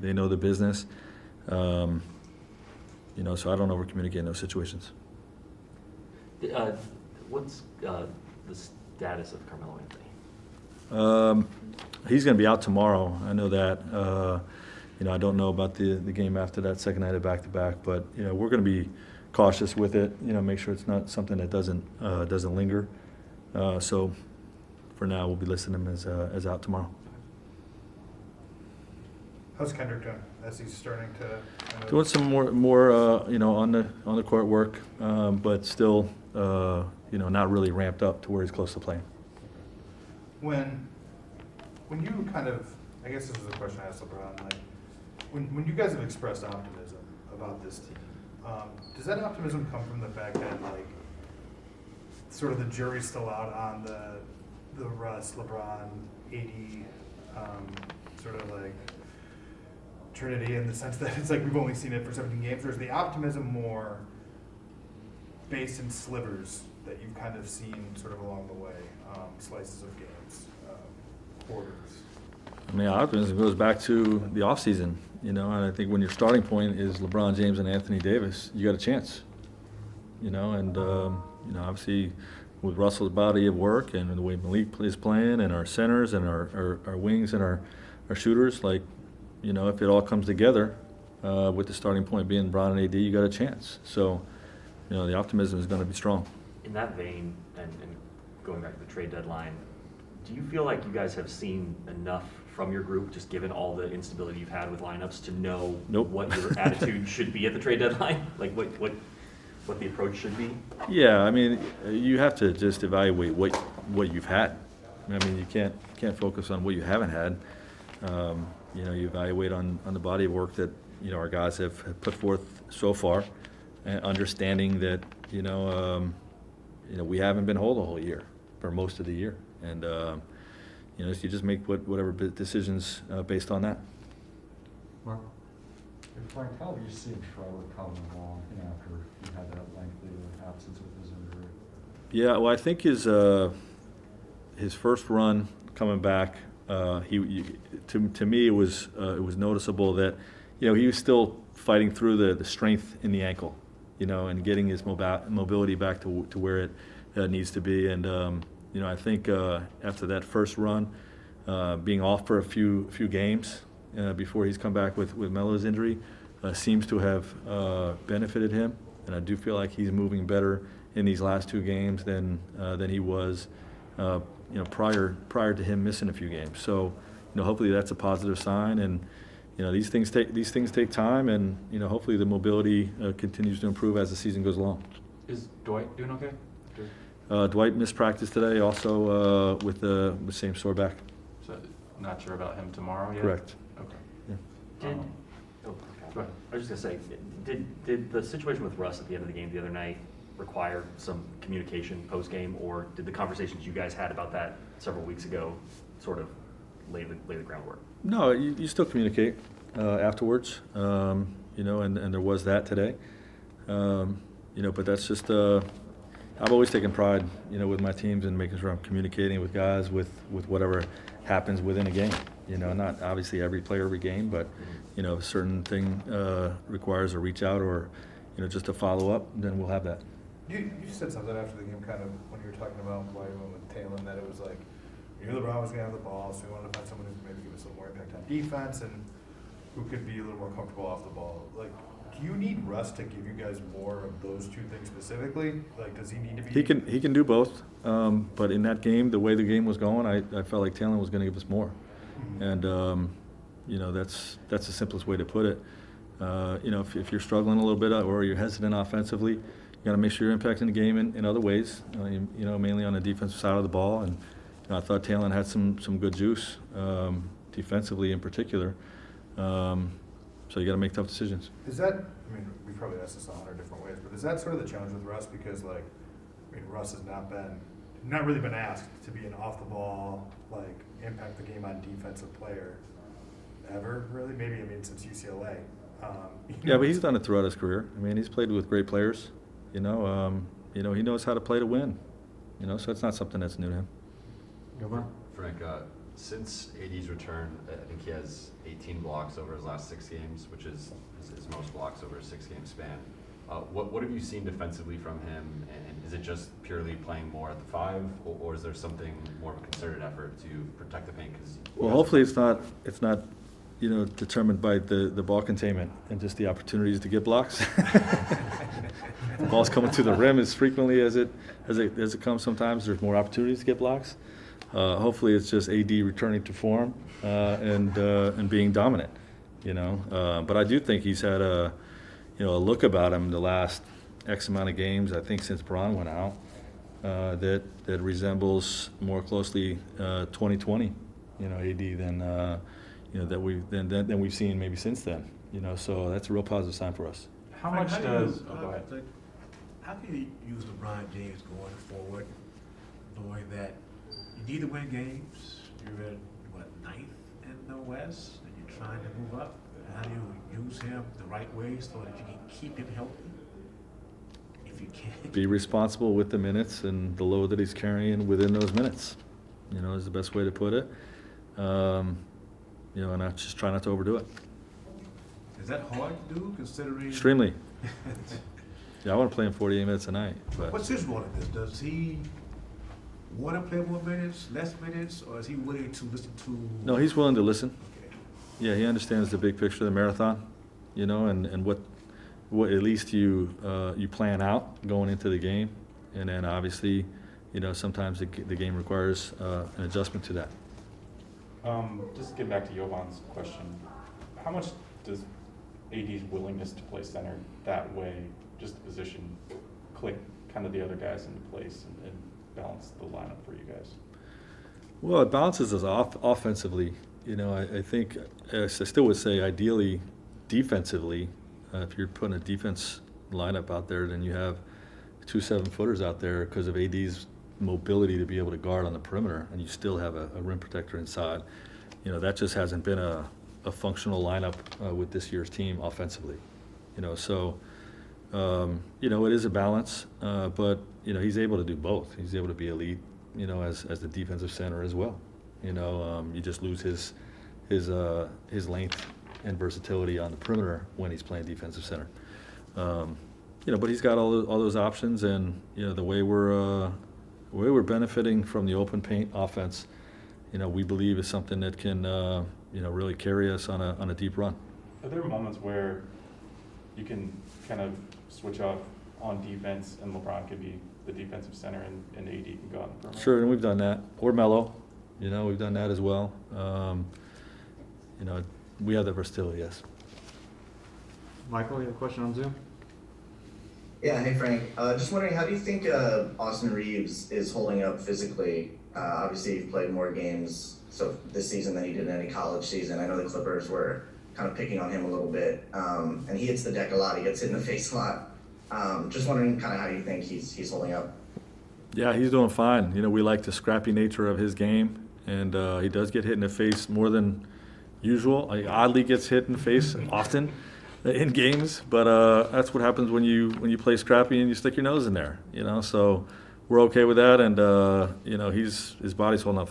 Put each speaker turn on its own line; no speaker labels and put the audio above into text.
They know the business. So I don't over-communicate in those situations.
What's the status of Carmelo Anthony?
He's going to be out tomorrow. I know that. I don't know about the game after that second night of back-to-back, but we're going to be cautious with it. Make sure it's not something that doesn't linger. So for now, we'll be listing him as out tomorrow.
How's Kendrick doing as he's starting to
doing some more on the court work, but still not really ramped up to where he's close to playing.
When you kind of, I guess this is a question I asked LeBron, like when you guys have expressed optimism about this team, does that optimism come from the fact that like sort of the jury's still out on the Russ, LeBron, AD sort of like Trinity, in the sense that it's like we've only seen it for 17 games, or is the optimism more based in slivers that you've kind of seen sort of along the way, slices of games, quarters?
I mean, optimism goes back to the offseason, and I think when your starting point is LeBron James and Anthony Davis, you got a chance, and obviously with Russell's body of work and the way Malik is playing and our centers and our wings and our shooters, like, if it all comes together with the starting point being LeBron and AD, you got a chance. So, the optimism is going to be strong.
In that vein, and going back to the trade deadline, do you feel like you guys have seen enough from your group, just given all the instability you've had with lineups, to know what your attitude should be at the trade deadline? Like what the approach should be?
Yeah, I mean, you have to just evaluate what you've had. I mean, you can't focus on what you haven't had. You evaluate on the body of work that our guys have put forth so far, and understanding that we haven't been whole the whole year for most of the year, and so you just make whatever decisions based on that.
Mark? Frank, how have you seen Schreiber coming along after he had that lengthy absence with his injury?
Yeah, well, I think his first run coming back, to me it was noticeable that he was still fighting through the strength in the ankle, and getting his mobility back to where it needs to be. And I think after that first run, being off for a few games before he's come back with Melo's injury, seems to have benefited him. And I do feel like he's moving better in these last two games than he was prior to him missing a few games. So hopefully that's a positive sign, and these things take time, and hopefully the mobility continues to improve as the season goes along.
Is Dwight doing okay?
Dwight missed practice today, also with the same sore back.
So not sure about him tomorrow yet?
Correct.
Okay.
Yeah.
Go ahead.
I was just gonna say, did the situation with Russ at the end of the game the other night require some communication post game, or did the conversations you guys had about that several weeks ago sort of lay the groundwork?
No, you still communicate afterwards, and there was that today, but that's just I've always taken pride, with my teams and making sure I'm communicating with guys with whatever happens within a game. Not obviously every player every game, but if a certain thing requires a reach out or just a follow up, then we'll have that.
You said something after the game, kind of when you were talking about why you went with Talon, that it was like we knew LeBron was going to have the ball, so we wanted to find someone who could maybe give us a little more impact on defense and who could be a little more comfortable off the ball. Like, do you need Russ to give you guys more of those two things specifically? Like, does he need to be?
He can do both, but in that game, the way the game was going, I felt like Talon was going to give us more, and that's the simplest way to put it. If you're struggling a little bit or you're hesitant offensively, you got to make sure you're impacting the game in other ways. Mainly on the defensive side of the ball, and I thought Talon had some good juice defensively in particular. So you got to make tough decisions.
Is that? I mean, we probably asked this 100 different ways, but is that sort of the challenge with Russ? Because Russ has not really been asked to be an off the ball, impact the game on defensive player ever, really. Maybe since UCLA.
Yeah, but he's done it throughout his career. He's played with great players. He knows how to play to win. So it's not something that's new to him.
Go on.
Frank, Since AD's return, I think he has 18 blocks over his last 6 games, which is his most blocks over a 6-game span. What have you seen defensively from him, and is it just purely playing more at the 5, or is there something more of a concerted effort to protect the paint?
Well, hopefully it's not determined by the ball containment and just the opportunities to get blocks. The ball's coming to the rim as frequently as it comes. Sometimes there's more opportunities to get blocks. Hopefully it's just AD returning to form and being dominant. But I do think he's had a look about him the last X amount of games. I think since Braun went out, that resembles more closely 2020, AD than we've seen maybe since then. So that's a real positive sign for us.
How much does, oh, go ahead.
How can you use LeBron James going forward, knowing that you need to win games? You're in, 9th in the West, and you're trying to move up? How do you use him the right way so that you can keep him healthy? If you can.
Be responsible with the minutes and the load that he's carrying within those minutes, is the best way to put it. And I just try not to overdo it.
Is that hard to do, considering?
Extremely. Yeah, I want to play him 48 minutes a night. But
What's his role in this? Does he want to play more minutes, less minutes, or is he willing to listen to?
no, he's willing to listen.
Okay.
Yeah, he understands the big picture of the marathon, and what at least you plan out going into the game, and then obviously, sometimes the game requires an adjustment to that.
Just get back to Jovan's question. How much does AD's willingness to play center that way, just the position, click kind of the other guys into place and balance the lineup for you guys?
Well, it balances us off offensively. I think I still would say ideally defensively, if you're putting a defense lineup out there, then you have 2 7-footers out there because of AD's mobility to be able to guard on the perimeter, and you still have a rim protector inside. That just hasn't been a functional lineup with this year's team offensively. So it is a balance, but he's able to do both. He's able to be elite, as the defensive center as well. You just lose his length and versatility on the perimeter when he's playing defensive center. But he's got all those options, and the way we're benefiting from the open paint offense, we believe is something that can really carry us on a deep run.
Are there moments where you can kind of switch off on defense and LeBron could be the defensive center and AD can go on the perimeter?
Sure, and we've done that. Or Melo, we've done that as well. We have that versatility, yes.
Michael, you have a question on Zoom?
Yeah, hey Frank. Just wondering, how do you think Austin Reeves is holding up physically? Obviously, you've played more games this season than you did in any college season. I know the Clippers were kind of picking on him a little bit, and he hits the deck a lot. He gets hit in the face a lot. Just wondering, kind of how you think he's holding up.
Yeah, he's doing fine. We like the scrappy nature of his game, and he does get hit in the face more than usual. He oddly gets hit in the face often in games, but that's what happens when you play scrappy and you stick your nose in there. So we're okay with that, and his body's holding up